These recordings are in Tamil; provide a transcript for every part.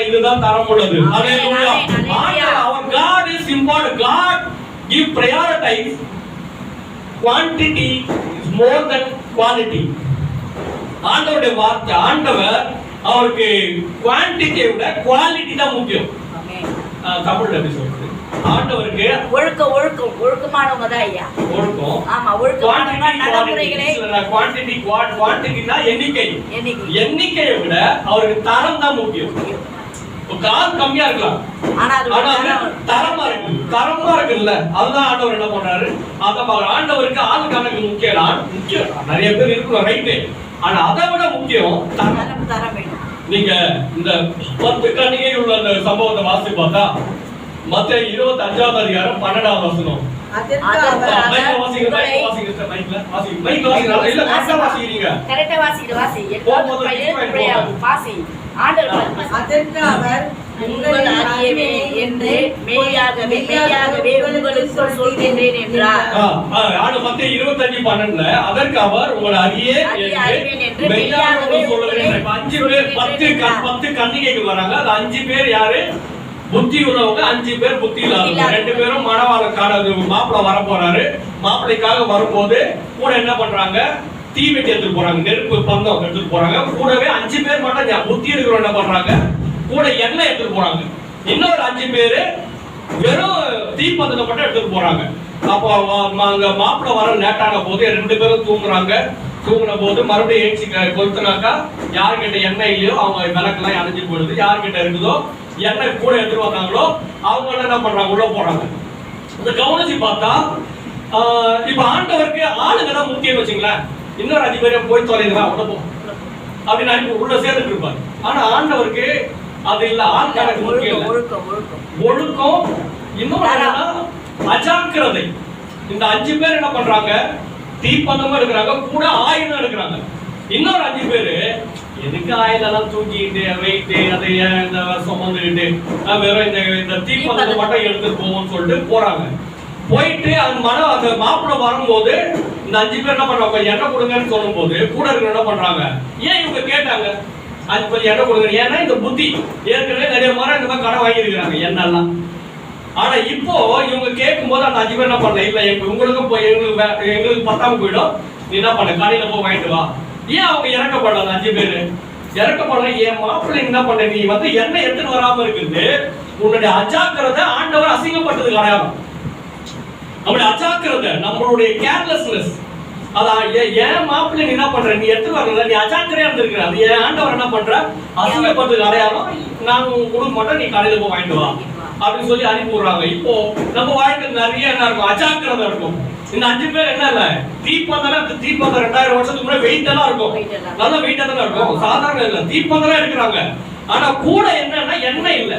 இதுதான் தரம் உள்ளது. ஹalleluya. Our God is important. God give prioritize quantity is more than quality. ஆண்டவருடைய வார்த்தை, ஆண்டவர் அவருக்கு குவான்டிட்டியை விட குவாலிட்டி தான் முக்கியம். தமிழ்ல எப்படி சொல்றது? ஆண்டவருக்கு ஒழுக்கமானவங்க தான் ஐயா. ஒழுக்கம். ஆமா, ஒழுக்கமானவங்க நடைமுறைகளே. குவான்டிட்டினா எண்ணிக்கையை விட அவருக்கு தரம் தான் முக்கியம். கால் கம்மியா இருக்கலாம், ஆனா தரமா இருக்குல்ல, அதுதான் ஆண்டவர் என்ன பண்றாரு. அத ஆண்டவருக்கு ஆளு கணக்கு முக்கியம். நிறைய பேர் இருக்கணும், ரைட்டு. ஆனா அதை விட முக்கியம் தரம் வேணும். நீங்க இந்த 10 கன்னிகை உள்ள அந்த சம்பவத்தை வாசிச்சு பார்த்தா மத்தேயு 25ஆம் அதிகாரம் 12ஆம் வசனம். உங்கள் அறியவே என்று மெய்யாகவே உங்களுக்கு சொல்கிறேன் என்றார். மத்தேயு 25:12 அதற்கு அவர் உங்கள் அறியேன் என்று மெய்யாகவே சொல்கிறேன். 5 பேர் 10 கன்னிகைகள் வராங்க. அது 5 பேர் யாரு? புத்தி உள்ளவங்க, 5 பேர் புத்தி இல்லாதவங்க. 2 பேரும் மணவாளக்கார மாப்பிள்ளை வர போறாரு. மாப்பிள்ளைக்காக வரும்போது கூட என்ன பண்றாங்க? தீ வெட்டி எடுத்துட்டு போறாங்க, நெருப்பு பந்தம் எடுத்துட்டு போறாங்க. கூடவே 5 பேர் மட்டும் புத்தி இருக்கிறவங்க என்ன பண்றாங்க? கூட எண்ணெய் எடுத்துட்டு போறாங்க. இன்னொரு 5 பேரு வெறும் தீப்பந்தத்தை மட்டும் எடுத்துட்டு போறாங்க. அப்போ அங்க மாப்பிள்ளை வர லேட்டான போது 2 பேரும் தூங்குறாங்க. தூங்குன போது மறுபடியும் ஏச்சி கொளுத்துனாக்கா யார்கிட்ட எண்ணெய் இல்லையோ அவங்க விளக்கெல்லாம் அணைஞ்சு போயிடுது. யார்கிட்ட இருக்குதோ எண்ணெய் கூட எடுத்துட்டு வந்தாங்களோ அவங்க என்ன பண்றாங்க? உள்ள போறாங்க. இந்த கவனிச்சு பார்த்தா இப்ப ஆண்டவருக்கு ஆளுங்க தான் முக்கியம் வச்சுங்களேன். இன்னொரு 5 பேரை போய் தொலைங்களா உள்ள போ அப்படின்னு உள்ள சேர்ந்துட்டு இருப்பாரு. ஆனா ஆண்டவருக்கு அது இல்ல. ஆள் கணக்கு முக்கியம். ஒழுக்கம். இன்னொரு அஜாக்கிரதை. இந்த 5 பேர் என்ன பண்றாங்க? தீப்பந்தமா இருக்கிறாங்க, கூட ஆயுதம் எடுக்கிறாங்க. இன்னொரு 5 பேரு எதுக்கு ஆயுதெல்லாம் தூக்கிட்டு வெயிட்டு அதை சுமந்துக்கிட்டு வெறும் இந்த தீப்பந்தத்தை மட்டும் எடுத்துட்டு போவோம்னு சொல்லிட்டு போறாங்க. போயிட்டு அந்த மாப்பிள்ளை வரும்போது இந்த 5 பேர் என்ன பண்றாங்க? எண்ணெய் கொடுங்கன்னு சொல்லும் போது கூட இருக்கிற என்ன பண்றாங்க? ஏன் இவங்க கேட்டாங்க 5 பேர் எண்ணெய் கொடுங்க? ஏன்னா இந்த புத்தி ஏற்கனவே நிறைய முறை இந்த மாதிரி கடை வாங்கியிருக்கிறாங்க எண்ணெய்லாம். ஆனா இப்போ இவங்க கேட்கும் போது அந்த 5 பேர் என்ன பண்ணல, இல்ல உங்களுக்கும் போய் எங்களுக்கு பத்தாம போயிடும், நீ என்ன பண்ண கடையில போய் வாங்கிட்டு வா. ஏன் அவங்க இறக்கப்படல? அந்த 5 பேரு இறக்கப்படல. என் மாப்பிள்ளை என்ன பண்ண, நீ வந்து எண்ணெய் எடுத்துட்டு வராம இருக்குது உன்னுடைய அஜாக்கிரதை ஆண்டவர் அசிங்கப்பட்டது கிடையாது. நம்மளுடைய அஜாக்கிரதை, நம்மளுடைய கேர்லெஸ்னஸ். அதான் ஏன் மாப்பிள்ளை நீ என்ன பண்ற, நீ எடுத்து வரல, நீ அஜாக்கிரதையா இருந்திருக்கிற. அது ஏன் ஆண்டவர் என்ன பண்ற, அசிங்கப்பட்டது அடையாளம். நாங்க கொடுக்க மாட்டோம், நீ கடையில போய் வாங்கிட்டு வா அப்படின்னு சொல்லி அனுப்பி விடுறாங்க. இப்போ நம்ம வாழ்க்கையில் நிறைய என்ன இருக்கும்? அஜாக்கிரதை இருக்கும். இந்த 5 பேர் என்ன இல்ல, தீப்பந்தம் 2000 வருஷத்துக்கு முன்னாடி வெயிட் எல்லாம் இருக்கும், நல்ல வெயிட் எல்லாம் இருக்கும், சாதாரண இல்ல, தீப்பந்தம் இருக்கிறாங்க. ஆனா கூட என்னன்னா எண்ணெய் இல்ல.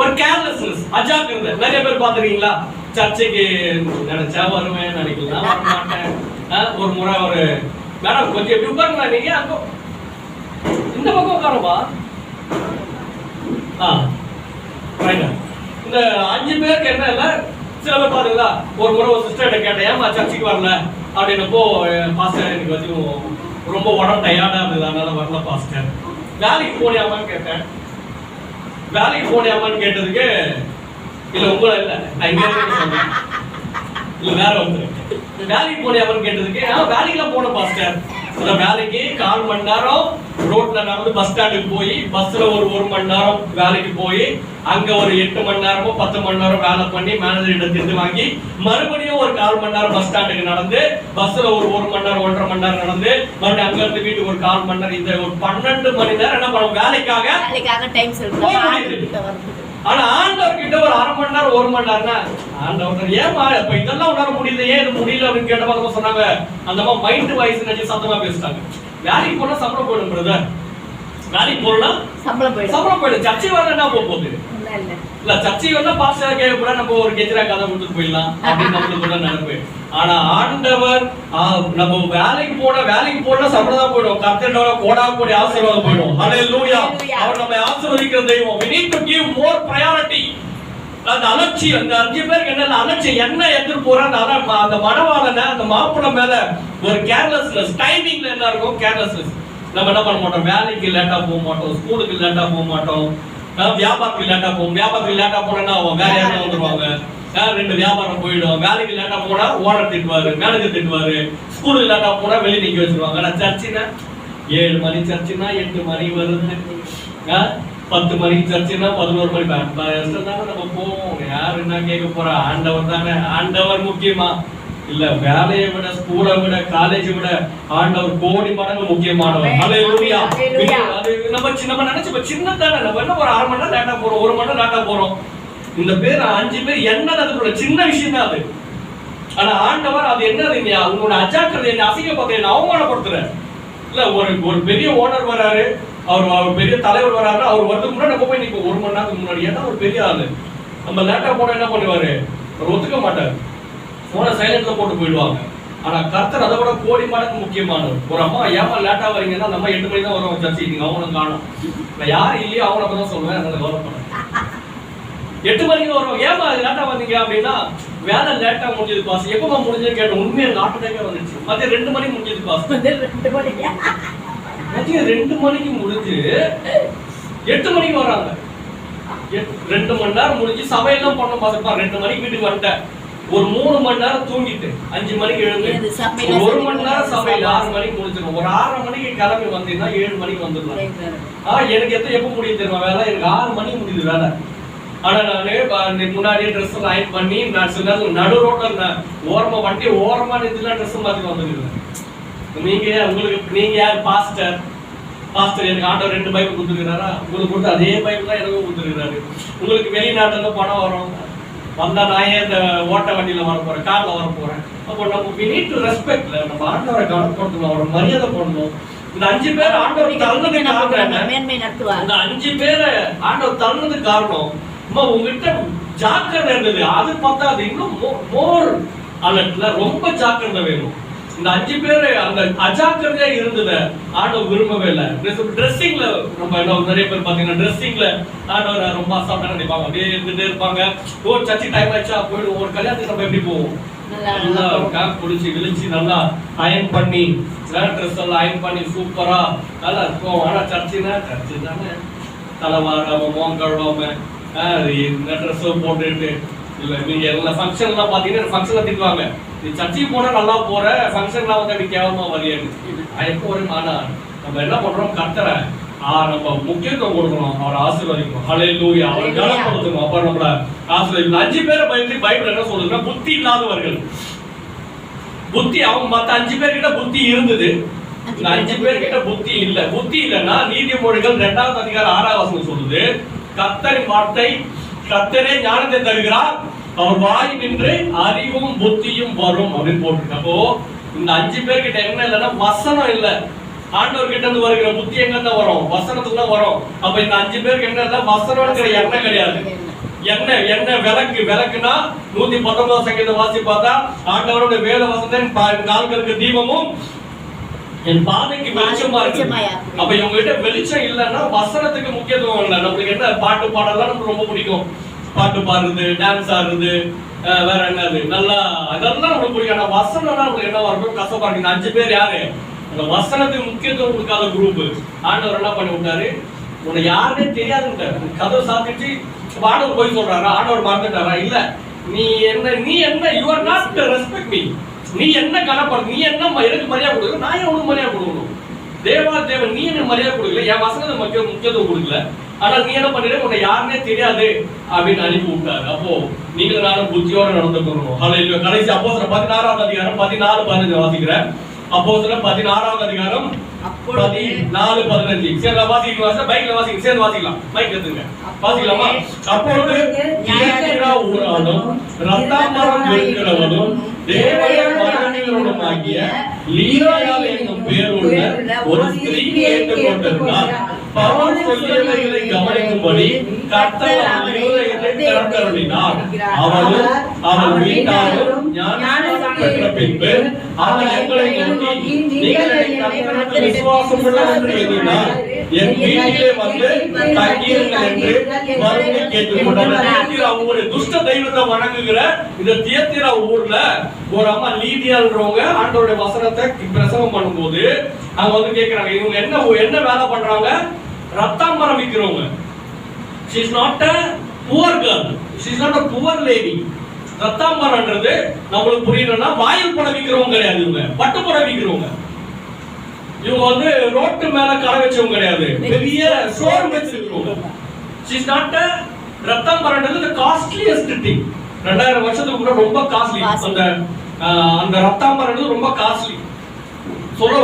ஒரு கேர்லெஸ்னஸ், அஜாக்கிரதை. நிறைய பேர் பாத்துறீங்களா? சர்ச்சைக்கு நினைச்சா வருவேன், நினைக்கலாம் வர மாட்டேன். ஒரு முறை ஒரு மேடம் கொஞ்சம் எப்படி உட்காருங்களா, நீங்க அங்க இந்த பக்கம் உட்காருமா. இந்த 5 பேருக்கு என்ன இல்ல, சில பேர் பாத்தீங்களா? ஒரு முறை ஒரு சிஸ்டர்கிட்ட கேட்டேன், ஏமா சர்ச்சைக்கு வரல அப்படின்னப்போ, பாஸ்டர் எனக்கு வந்து ரொம்ப உடம்பு டயர்டா இருந்தது, அதனால வரல பாஸ்டர். வேலைக்கு போனியாமான்னு கேட்டேன். வேலைக்கு போனியாமான்னு கேட்டதுக்கு இல்ல உங்களை இல்ல நான் இங்க சொன்னேன், இல்ல வேற வந்து வேலைக்கு போனியாமான்னு கேட்டதுக்கு வேலைக்கெல்லாம் போனோம் பாஸ்டர். அந்த வேலைக்கு 1/4 மணி நேரம் ரோட்ல நடந்து பஸ் ஸ்டாண்டுக்கு போய் பஸ்ல ஒரு 1 மணி நேரம் வேலைக்கு போய் அங்க ஒரு 8 மணி நேரமோ 10 மணி நேரம் வேலை பண்ணி மேனேஜர்கிட்ட திட்டு வாங்கி மறுபடியும் ஒரு 1/4 மணி நேரம் பஸ் ஸ்டாண்டுக்கு நடந்து பஸ்ல ஒரு 1 மணி நேரம் 1.5 மணி நேரம் நடந்து மறுபடியும் அங்க இருந்து வீட்டுக்கு ஒரு 1/4 மணி நேரம், இந்த ஒரு 12 மணி நேரம் என்ன பண்ணுவோம்? வேலைக்காக டைம் செலவு. ஆனா ஆண்டவர் கிட்ட ஒரு 1/2 மணி நேரம் 1 மணி நேரம்னா ஆண்டவர் ஏமா இப்ப இதெல்லாம் உணர முடியல, ஏன் இது முடியல அப்படின்னு கேட்டப்ப சொன்னாங்க, அந்த மாதிரி மைண்ட் வாய்ஸ் நினைச்சு சத்தமா பேசிட்டாங்க. வேலைக்கு போனா சம்பளம் போயிடும் பிரதர், வேலைக்கு போனா சம்பளம் போயிடும். சர்ச்சை வரல என்ன போகுது? இல்ல சர்ச்சை வரல பாஸ்டர் கேட்க கூட நம்ம ஒரு கெஜரா கதை கொடுத்துட்டு போயிடலாம் அப்படின்னு நம்மளுக்கு நினைப்பு. ஆனா ஆண்டவர் நம்ம வேலைக்கு போனா சம்பளம் தான் போயிடும், கர்த்தரோட கோடாகோடி ஆசீர்வாதம் போயிடும். ஹல்லேலூயா. அவர் நம்மை ஆசீர்வதிக்கிற தெய்வம். we need to give more priority. அந்த அலட்சியம், அந்த 5 பேருக்கு என்ன அலட்சியம், என்ன எடுத்துட்டு போறாங்க? அந்த மணவாளனை, அந்த மாப்பிள்ளை மேல ஒரு கேர்லெஸ்னஸ். டைமிங்ல என்ன இருக்கும்? கேர்லெஸ்னஸ். நம்ம என்ன பண்ண மாட்டோம்? வேலைக்கு லேட்டா போக மாட்டோம், ஸ்கூலுக்கு லேட்டா போக மாட்டோம், வியாபாரத்துக்கு லேட்டா போகும். வியாபாரத்துக்கு லேட்டா போனா வேற யாரும் வந்துருவாங்க. ரெண்டு வியாபாரம் போயிடும். வேலைக்கு லேட்டா போனா ஓனர் திட்டுவாரு, மேனேஜர் திட்டுவாரு. ஸ்கூலுக்கு லேட்டா போனா வெளியே நிக்க வச்சிருவாங்க. ஆனா சர்ச்சுனா 7 மணி சர்ச்சுனா 8 மணி வருது. 10 மணிக்கு சர்ச்சுனா 11 மணி தானே நம்ம போவோம். யாரு என்ன கேட்க போறா? ஆண்டவர் தானே. ஆண்டவர் முக்கியமா இல்ல, வேலையை விட, ஸ்கூலை விட, காலேஜை விட ஆண்டவர் கோடி மடங்கு முக்கியமானவர். ஹல்லேலூயா. நம்ம நினைச்சு சின்னதானே, நம்ம என்ன ஒரு 1/2 மணி நேரம் லேட்டா போறோம், 1 மணி நேரம் லேட்டா போறோம். இந்த பேர் 5 பேர் என்ன அதுக்குள்ள சின்ன விஷயம் தான் அது. ஆனா ஆண்டவர் அது என்னது, உங்களோட அஜாக்கிரதை, என்ன அசிங்கப்படுத்த, என்ன அவமானப்படுத்துற இல்ல. ஒரு பெரிய ஓனர் வராரு, அவர் பெரிய தலைவர் வராரு, அவர் வரதுக்கு முன்னாடி நம்ம போய் நிற்போம் 1 மணி நேரத்துக்கு முன்னாடி. ஏன்னா ஒரு பெரிய ஆளு. நம்ம லேட்டா போனா என்ன பண்ணுவாரு? அவர் ஒத்துக்க மாட்டார். போன சைலண்ட்ல போட்டு போயிடுவாங்க. ஆனா கர்த்தர் அதை விட கோடி மடங்கு முக்கியமானவர். ஒரு அம்மா ஏமா லேட்டா வரீங்கன்னா நம்ம 8 மணி தான் வரோம் சர்ச்சை, நீங்க அவனும் காணும். நான் யாரு இல்லையோ அவனை தான் சொல்லுவேன். அதனால கவலைப்பட 8 மணிக்கு வரும். ஏமா லேட்டா வந்தீங்க அப்படின்னா, வேலை லேட்டா முடிஞ்சது பாஸ். எப்பமா முடிஞ்சது கேட்டோம். உண்மையா நாட்டுக்கே வந்துச்சு. மதியம் 2 மணிக்கு முடிஞ்சது பாஸ். மதியம் 2 மணிக்கு முடிஞ்சு 8 மணிக்கு வராங்க. 2 மணி நேரம் முடிஞ்சு சமையல்லாம் பண்ண பாசப்பா. 2 மணிக்கு வீட்டுக்கு வந்துட்டேன். ஒரு 3 மணி நேரம் தூங்கிட்டு 5 மணிக்கு எழுந்து 1 மணி நேரம் சமையல் 6 மணிக்கு முடிச்சிடும். ஒரு 6:30 மணிக்கு கிளம்பி வந்தீங்கன்னா 7 மணிக்கு வந்துடலாம். எனக்கு எப்ப முடியும் தெரியுமா வேலை? எனக்கு 6 மணிக்கு முடியுது வேலை. ஆனா நானு முன்னாடியே ட்ரெஸ் அயன் பண்ணி நான் சில நடு ரோட்ல ஓரமா வண்டி ஓரமா நிறுத்திலாம் ட்ரெஸ் மாத்தி வந்துருக்கேன். நீங்க யார்? பாஸ்டர் எனக்கு ஆண்டவர் 2 பைபிள் கொடுத்துருக்காரா? உங்களுக்கு கொடுத்து அதே பைபிள் தான் எனக்கும் கொடுத்துருக்காரு. உங்களுக்கு வெளிநாட்டுல இருந்து பணம் வரும், வந்தா நான் ஏன் இந்த ஓட்ட வண்டியில வர போறேன், கார்ல வர போறேன். அப்போ நம்ம we need to respect, நம்ம ஆண்டவரை கவனிக்கணும், அவரை மரியாதை பண்ணணும். இந்த 5 பேர் ஆண்டவர் தள்ளுனதுக்கு காரணம், இந்த 5 பேரை ஆண்டவர் தள்ளுனதுக்கு காரணம் உங்ககிட்ட ஜாக்கிரதை இருந்தது. அது பார்த்தா அது இன்னும் மோர் அலர்ட்ல ரொம்ப ஜாக்கிரதை வேணும். இந்த 5 பேரு அந்த அஜாக்கிரதையா இருந்தது ஆண்டவர் விரும்பவே இல்லை. ட்ரெஸ்ஸிங்ல ரொம்ப நிறைய பேர் பாத்தீங்கன்னா ட்ரெஸ்ஸிங்ல ஆண்டவர் ரொம்ப அசால்ட்டா நினைப்பாங்க. அப்படியே இருந்துட்டே இருப்பாங்க. ஒரு சர்ச்சை டைம் ஆச்சா போயிடும். ஒரு கல்யாணத்துக்கு நம்ம எப்படி போவோம்? நல்லா கேப் பிடிச்சி விழிச்சு நல்லா அயன் பண்ணி ட்ரெஸ் எல்லாம் அயன் பண்ணி சூப்பரா நல்லா இருக்கும். ஆனா சர்ச்சு தானே தலைவாராம மோகம் கழுவாம இந்த ட்ரெஸ் போட்டுட்டு இல்ல. நீங்க எல்லா ஃபங்க்ஷன் எல்லாம் பாத்தீங்கன்னா ஃபங்க்ஷன்ல திட்டுவாங்க, நீ சர்ச்சைக்கு போனா நல்லா போற, ஃபங்க்ஷன்லாம் வந்து அப்படி கேவலமா வரையாது. எப்போ வரும்? ஆனா நம்ம என்ன பண்றோம்? கர்த்தரை நம்ம முக்கியத்துவம் கொடுக்கணும், அவரை ஆசீர்வதிக்கணும். ஹல்லேலூயா. அவரை கனப்படுத்தணும். அப்ப நம்மள ஆசீர்வதிக்கணும். 5 பேரை பற்றி பைபிள் என்ன சொல்லுதுன்னா, புத்தி இல்லாதவர்கள். புத்தி அவங்க மத்த 5 பேர்கிட்ட புத்தி இருந்தது, 5 பேர்கிட்ட புத்தி இல்ல. புத்தி இல்லைன்னா நீதிமொழிகள் 2ஆம் அதிகாரம் 6ஆம் வசனம் சொல்லுது, கர்த்தரின் வார்த்தை, கர்த்தரே ஞானத்தை தருகிறார், அவர் வாய் நின்று அறிவும் புத்தியும் வரும் அப்படின்னு போட்டுருக்கு. அப்போ இந்த 5 பேர்கிட்ட என்ன இல்லைன்னா வசனம் இல்ல. ஆண்டவர் கிட்ட இருந்து வருகிற புத்தி எங்க தான் வரும்? வசனத்துல தான் வரும். அப்ப இந்த 5 பேருக்கு என்ன இல்ல? வசனம்ங்கிற எண்ணம் கிடையாது. என்ன விளக்குனா 119 சங்கீதம் வாசி பார்த்தா, ஆண்டவரோட வேத வசனம் கால்களுக்கு தீபமும் என் பாதைக்கு வெளிச்சமா இருக்கு. அப்ப இவங்க கிட்ட வெளிச்சம் இல்லைன்னா வசனத்துக்கு முக்கியத்துவம் இல்லை. நம்மளுக்கு என்ன பாட்டு பாடலாம் நமக்கு ரொம்ப பிடிக்கும். பாட்டு பாடுறது, டான்ஸ் ஆடுறது, வேற என்னது நல்லா அதெல்லாம் நமக்கு பிடிக்கும். ஆனா வசனம்னா நமக்கு என்ன இருக்கும்? கசப்பா இருக்கு. 5 பேர் யாரு? அந்த வசனத்துக்கு முக்கியத்துவம் கொடுக்காத குரூப். ஆண்டவர் என்ன பண்ணி விட்டாரு? உன்னை யாருன்னே தெரியாதுன்ட்டாரு. கதவை சாத்திட்டு ஆண்டவர் போய் சொல்றாரா? ஆண்டவர் மறந்துட்டாரா? இல்ல. நீ என்ன you are not respect me. நீ என்ன கனப்படுற? நீ என்ன எனக்கு மரியாதை கொடுக்கல, நான் ஏன் உனக்கு மரியாதை கொடுக்கணும்? தேவன் நீ எனக்கு மரியாதை கொடுக்கல, என் வசனத்தை முக்கியத்துவம் கொடுக்கல. ஆனா நீ என்ன பண்ணிட? உன்னை யாருன்னே தெரியாது அப்படின்னு அனுப்பி விட்டாரு. அப்போ நீங்க நானும் புத்தியோட நடந்துக்கணும். ஹல்லேலூயா. கடைசி அப்போஸ்தலர் 16ஆம் அதிகாரம் 14-15 வாசிக்கிறேன். அப்போஸ்தலர் 16ஆம் அதிகாரம் 14-15. சேர்ந்து வாசிக்கலாம். பைக்ல வாசிக்கலாம். சேர்ந்து வாசிக்கலாம். பைக் எடுத்துங்க. வாசிக்கலாமா? அப்பொழுது தியத்தீரா ஊரானும் ரத்தாமரம் இருக்கிறவனும் தேவனுமாகிய லீராயாள் என்னும் பேருள்ள ஒரு ஸ்திரீ கேட்டுக்கொண்டிருந்தார். பவுல் சொல்லியவைகளை கவனிக்கும்படி கர்த்தர் அவன் இருதயத்தை திறந்தருளினார். அவளும் அவள் வீட்டாரும் ஞானஸ்நானம் பெற்ற பின்பு அவன் எங்களை நோக்கி, நீங்கள் கர்த்தருக்கு விசுவாசம் உள்ளவர் என்று எண்ணினார், என் வீட்டிலே வந்து தங்கியிருங்கள் என்று மறுபடி கேட்டுக்கொண்டார். அவங்களுடைய துஷ்ட தெய்வத்தை வணங்குகிற இந்த தியத்தீரா ஊர்ல ஒரு அம்மா லீதியான்றவங்க ஆண்டவருடைய வசனத்தை பிரசவம் பண்ணும்போது அவங்க வந்து கேட்கிறாங்க, இவங்க என்ன வேலை பண்றாங்க? ரத்தாம்பரம் விற்கிறவங்க. she is not a poor girl, she is not a poor lady. ரத்தாம்பரம்ன்றது நம்மளுக்கு புரியணும்னா வாயில் படம் விக்கிறவங்க கிடையாது, இவங்க பட்டு படம் விக்கிறவங்க. இவங்க வந்து ரோட்டு மேல கடை வச்சவங்க கிடையாது, பெரிய ஷோரூம் வச்சிருக்கவங்க. she is not a ரத்தாம்பரம்ன்றது the costliest thing. 2000 வருஷத்துக்கு கூட ரொம்ப காஸ்ட்லி. அந்த ரத்தாம்பரம்ன்றது ரொம்ப காஸ்ட்லி.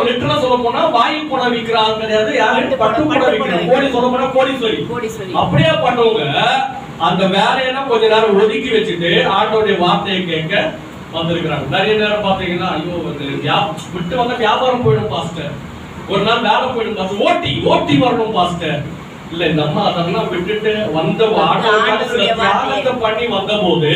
லிட்டரலா சொல்ல போனா வாயில் படம் விக்கிறாங்க கிடையாது, யாரு பட்டு படம் விக்கிறாங்க. கோடி சொல்ல போனா கோடீஸ்வரி. அப்படியே பண்ணவங்க அந்த வேலையெல்லாம் கொஞ்ச நேரம் ஒதுக்கி வச்சுட்டு ஆண்டவருடைய வார்த்தையை கேட்க வந்திருக்கிறாங்க. நிறைய நேரம் பாத்தீங்கன்னா ஐயோ விட்டு வந்தா வியாபாரம் போயிடும் பாஸ்டர், ஒரு நாள் வேலை போயிடும் பாஸ்டர், ஓட்டி வரணும் பாஸ்டர். இல்ல நம்ம அதெல்லாம் விட்டுட்டு வந்த ஆண்டவருக்காக சில தியாகத்தை பண்ணி வந்த போது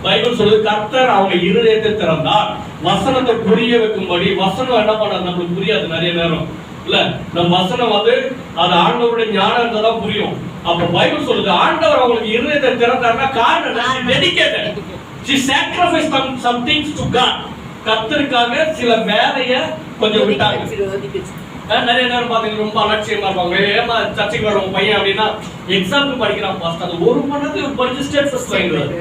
பைபிள் சொல்லுது கர்த்தர் அவங்க இருதயத்தை திறந்தார், வசனத்தை புரிய வைக்கும்படி. வசனம் என்ன பண்ணாது நம்மளுக்கு புரியாது நிறைய நேரம் இல்ல, நம்ம வசனம் வந்து அது ஆண்டவருடைய ஞானத்தை தான் புரியும். அப்ப பைபிள் சொல்லுது ஆண்டவர் அவங்களுக்கு இருதயத்தை திறந்தார்னா காரணம் she dedicated, she sacrificed some things to God. கர்த்தருக்காக சில வேலையை கொஞ்சம் விட்டாங்க. நிறைய நேரம் பாத்தீங்கன்னா ரொம்ப அலட்சியமா இருப்பாங்க. ஏமா சர்ச்சைக்கு வரவங்க பையன் அப்படின்னா எக்ஸாம்பிள் படிக்கிறான் பாஸ்டர், அது 1 மணி நேரத்துக்கு படிச்சு ஸ்டேட் ஃபர்ஸ்ட் வாங்கிடுவாரு.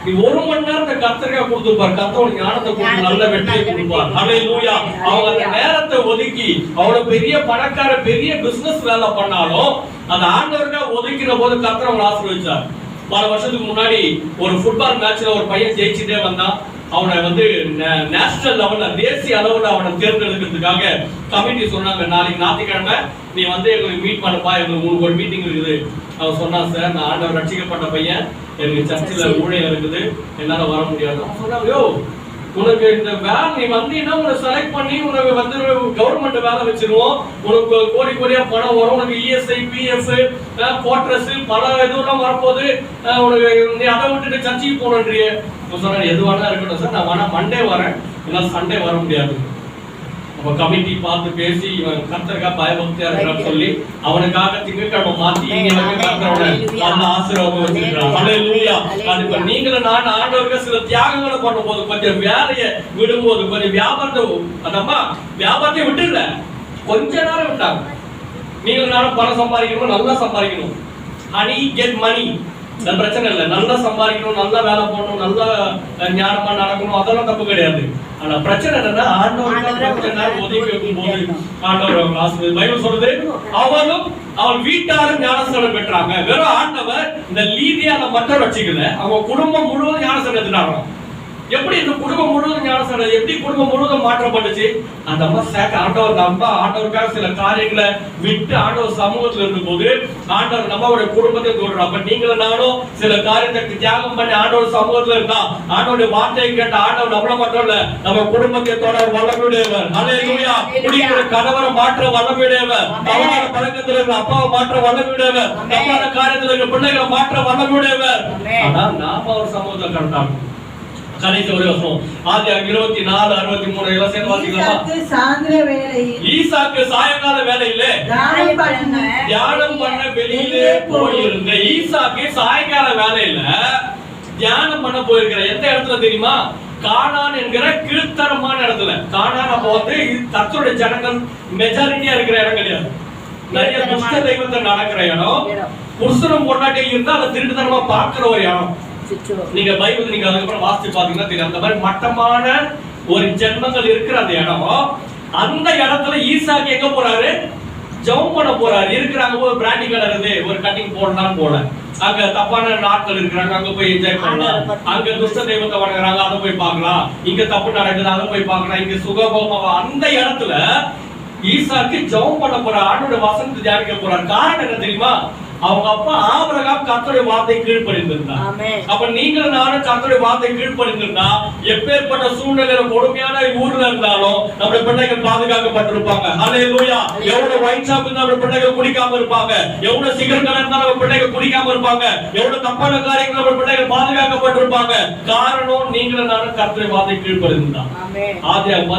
நீ 1 மணி நேரத்தை கர்த்தருக்காக கொடுத்துப்பார், கர்த்தரோட ஞானத்தை கொடுத்து நல்ல வெற்றியை கொடுப்பார். ஹல்லேலூயா. அவங்க அந்த நேரத்தை ஒதுக்கி அவ்வளவு பெரிய பணக்கார பெரிய பிசினஸ் வேலை பண்ணாலும் அந்த ஆண்டவருக்காக ஒதுக்கிற போது கர்த்தர் அவங்களை ஆசீர்வதிச்சார். பல வருஷத்துக்கு முன்னாடி ஒரு ஃபுட்பால் மேட்ச்ல ஒரு பையன் ஜெயிச்சுட்டே வந்தான். அவனை வந்து நேஷனல் லெவல்ல தேசிய அளவுல அவனை தேர்ந்தெடுக்கிறதுக்காக கமிட்டி சொன்னாங்க, நாளைக்கு ஞாயிற்றுக்கிழமை நீ வந்து எங்களுக்கு மீட் பண்ணப்பா, எங்களுக்கு ஒரு மீட்டிங் இருக்குது. அவன் சொன்னான், சார் நான் ஆண்டவர் ரட்சிக்கப்பட்ட பையன், எனக்கு சர்ச்சில் ஊழியம் இருக்குது, என்னால வர முடியாது. அவன் சொன்னாங்க, யோ உனக்கு இந்த வேலை நீ வந்தீங்கன்னா உன்னை செலக்ட் பண்ணி உனக்கு வந்து கவர்மெண்ட் வேலை வச்சிருவோம், உனக்கு கோடி கோடியா பணம் வரும், உனக்கு இஎஸ்ஐ பிஎஃப் கோட்ரஸ் பல இதெல்லாம் வரப்போது, உனக்கு நீ அதை விட்டுட்டு சர்ச்சைக்கு போகணுன்றிய. சொன்ன எது வேணா இருக்கட்டும் சார், நான் வேணா மண்டே வரேன், என்னால் சண்டே வர முடியாது. அப்ப கமிட்டி பார்த்து பேசி இவன் கர்த்தருக்காக பயபக்தியா இருக்கிறான்னு சொல்லி அவனுக்காக திங்கட்கிழமை மாத்தி அந்த ஆசீர்வாதம் வச்சிருக்கான். ஹல்லேலூயா. அதுக்கு நீங்களும் நான் ஆண்டவருக்கு சில தியாகங்களை பண்ணும்போது கொஞ்சம் வேலையை விடும்போது கொஞ்சம் வியாபாரத்தை விட்டுல கொஞ்ச நேரம் விட்டாங்க. நீங்களும் நானும் பணம் சம்பாதிக்கணும், நல்லா சம்பாதிக்கணும். ஹனி கெட் மணி, பிரச்சனை இல்லை. நல்லா சம்பாதிக்கணும், நல்லா வேலை போடணும், நல்லா ஞானமா நடக்கணும், அதெல்லாம் தப்பு கிடையாது. ஆனா பிரச்சனை என்னன்னா ஆண்டவர் ஒதுக்கி வைக்கும் போது ஆண்டவர் பைபிள் சொல்றது அவளும் அவள் வீட்டாரும் ஞானஸ்நானம் பெற்றாங்க. வெறும் ஆண்டவர் இந்த லீதியால மட்டும் ரட்சிக்கல, அவங்க குடும்பம் முழுவதும் ஞானஸ்நானம் எடுத்துட்டாங்க. எப்படி இந்த குடும்பம் முழுவதும் ஞானஸ்நானம், எப்படி குடும்பம் முழுவதும் மாற்றப்பட்டுச்சு? அந்த ஆண்டவருக்காக சில காரியங்களை விட்டு ஆண்டவர் சமூகத்துல இருந்த போது ஆண்டவர் நம்மளுடைய குடும்பத்தை தோன்றும். அப்ப நீங்களும் நானும் சில காரியத்தை தியாகம் பண்ணி ஆண்டவர் சமூகத்துல இருந்தா ஆண்டவருடைய வார்த்தையை கேட்ட ஆண்டவர் நம்மள மட்டும் இல்ல நம்ம குடும்பத்தை தொடர வல்லமையுடையவர். ஹல்லேலூயா. குடிக்கிற கணவரை மாற்ற வல்லமையுடையவர், தவறான பழக்கத்துல இருக்கிற அப்பாவை மாற்ற வல்லமையுடையவர், தவறான காரியத்துல இருக்கிற பிள்ளைகளை மாற்ற வல்லமையுடையவர். ஆனா நாம அவர் சமூகத்தை கண்டாங்க. கடைசி ஒரு வசனம் ஆதியாகமம் 24:63 எல்லாம் சேர்ந்து வாசிக்கலாமா? ஈசாக்கு சாயங்கால வேளையிலே தியானம் பண்ண வெளியிலே போயிருந்த ஈசாக்கு சாயங்கால வேளையில தியானம் பண்ண போயிருக்கிற எந்த இடத்துல தெரியுமா? கானான் என்கிற கீழ்த்தரமான இடத்துல. கானான் அப்ப வந்து கர்த்தருடைய ஜனங்கள் மெஜாரிட்டியா இருக்கிற இடம் கிடையாது, நிறைய துஷ்ட தெய்வத்தை நடக்கிற இடம். புருஷனும் பொண்டாட்டி இருந்தா அதை திருட்டுத்தனமா பார்க்கிற ஒரு இடம். நீங்க பைபிள் நீங்க அதுக்கப்புறம் வாசிச்சு பாத்தீங்கன்னா தெரியும், அந்த மாதிரி மட்டமான ஒரு ஜென்மங்கள் இருக்கிற அந்த இடம். அந்த இடத்துல ஈசாக்கு எங்க போறாரு? ஜெபம் பண்ண போறாரு. இருக்கிறாங்க ஒரு பிராண்டி கடை இருக்குது, ஒரு கட்டிங் போடலாம் போல. அங்க தப்பான நாட்கள் இருக்கிறாங்க, அங்க போய் என்ஜாய் பண்ணலாம். அங்க துஷ்ட தெய்வத்தை வணங்குறாங்க, அதை போய் பார்க்கலாம். இங்க தப்பு நடக்குது, அதை போய் பார்க்கலாம். இங்க சுகபோகமா அந்த இடத்துல ஈசாக்கு ஜெபம் பண்ண போற ஆண்டோட வசனத்தை தியானிக்க போறாரு. காரணம் என்ன தெரியுமா? அவங்க அப்பா ஆபிரகாம் கர்த்தருடைய வார்த்தை கீழ்ப்படிந்திருந்தார். அப்ப நீங்களும் நானும் கர்த்தருடைய வார்த்தை கீழ்ப்படிந்திருந்தா எப்பேற்பட்ட சூழ்நிலையில கொடுமையான ஊர்ல இருந்தாலும் நம்முடைய பிள்ளைகள் பாதுகாக்கப்பட்டிருப்பாங்க. ஹல்லேலூயா. எவ்வளவு ஒயின் ஷாப் இருந்தா நம்ம பிள்ளைகள் குடிக்காம இருப்பாங்க, எவ்வளவு சிகரெட் கடை இருந்தா நம்ம பிள்ளைகள் குடிக்காம இருப்பாங்க, எவ்வளவு தப்பான காரியங்கள் நம்ம பிள்ளைகள் பாதுகாக்கப்பட்டிருப்பாங்க. காரணம் நீங்களும் நானும் கர்த்தருடைய வார்த்தை கீழ்ப்படிந்திருந்தா. ஆதியாகமம்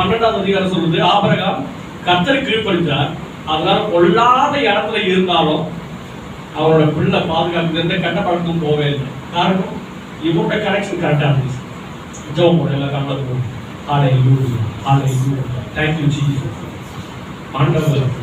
12வது அதிகாரம் சொல்லுது ஆபிரகாம் கர்த்தருக்கு கீழ்ப்படிந்தார். அதனால பொல்லாத இடத்துல இருந்தாலும் அவரோட பிள்ளை பாதுகாப்பு எந்த கெட்ட பழக்கம் போவே இல்லை. காரணம் இவங்க கனெக்ஷன் கரெக்டா இருந்துச்சு. ஜெபம் பண்ணல கண்டது. ஹல்லேலூயா. ஹல்லேலூயா. Thank you Jesus. ஆண்டவர்